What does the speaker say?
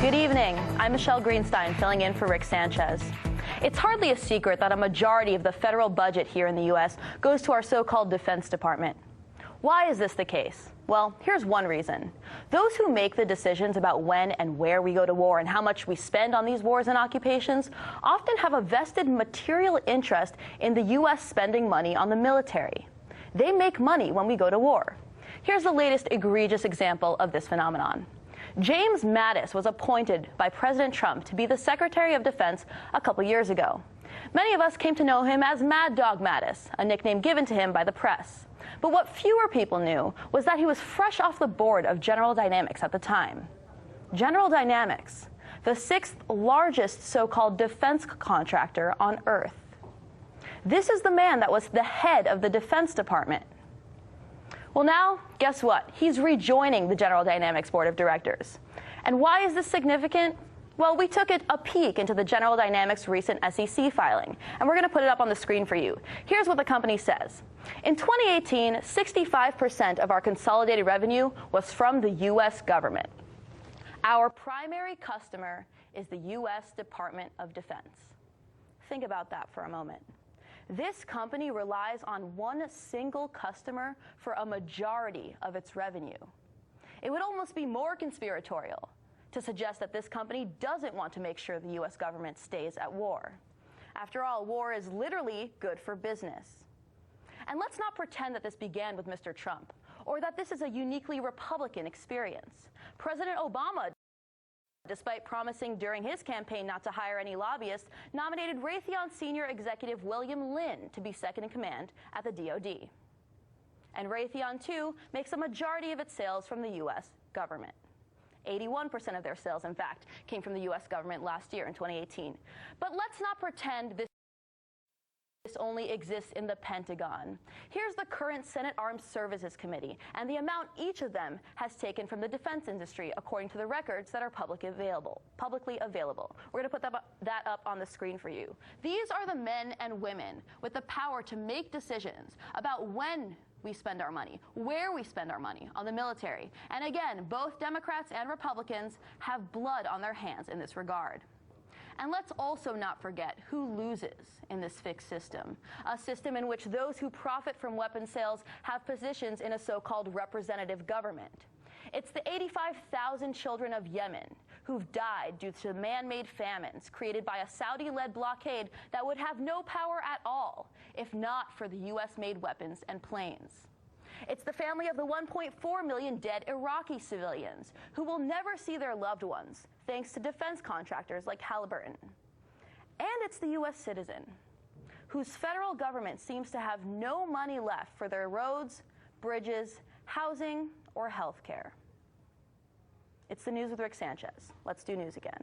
Good evening. I'm Michele Greenstein, filling in for Rick Sanchez. It's hardly a secret that a majority of the federal budget here in the U.S. goes to our so-called Defense Department. Why is this the case? Well, here's one reason. Those who make the decisions about when and where we go to war and how much we spend on these wars and occupations often have a vested material interest in the U.S. spending money on the military. They make money when we go to war. Here's the latest egregious example of this phenomenon. James Mattis was appointed by President Trump to be the Secretary of Defense a couple years ago. Many of us came to know him as Mad Dog Mattis, a nickname given to him by the press. But what fewer people knew was that he was fresh off the board of General Dynamics at the time. General Dynamics, the sixth largest so-called defense contractor on Earth. This is the man that was the head of the Defense Department. Well, now, guess what? He's rejoining the General Dynamics Board of Directors. And why is this significant? Well, we took a peek into the General Dynamics recent SEC filing, and we're going to put it up on the screen for you. Here's what the company says. In 2018, 65% of our consolidated revenue was from the U.S. government. Our primary customer is the U.S. Department of Defense. Think about that for a moment. This company relies on one single customer for a majority of its revenue. It would almost be more conspiratorial to suggest that this company doesn't want to make sure the U.S. government stays at war. After all, war is literally good for business. And let's not pretend that this began with Mr. Trump, or that this is a uniquely Republican experience. President Obama, despite promising during his campaign not to hire any lobbyists, nominated Raytheon senior executive William Lynn to be second in command at the DoD. And Raytheon, too, makes a majority of its sales from the U.S. government. 81% of their sales, in fact, came from the U.S. government last year in 2018. But let's not pretend this only exists in the Pentagon. Here's the current Senate Armed Services Committee and the amount each of them has taken from the defense industry according to the records that are publicly available. We're going to put that up on the screen for you. These are the men and women with the power to make decisions about when we spend our money, where we spend our money on the military. And again, both Democrats and Republicans have blood on their hands in this regard. And let's also not forget who loses in this fixed system, a system in which those who profit from weapon sales have positions in a so-called representative government. It's the 85,000 children of Yemen who've died due to man-made famines created by a Saudi-led blockade that would have no power at all if not for the U.S.-made weapons and planes. It's the family of the 1.4 million dead Iraqi civilians who will never see their loved ones thanks to defense contractors like Halliburton. And it's the U.S. citizen whose federal government seems to have no money left for their roads, bridges, housing, or health care. It's the news with Rick Sanchez. Let's do news again.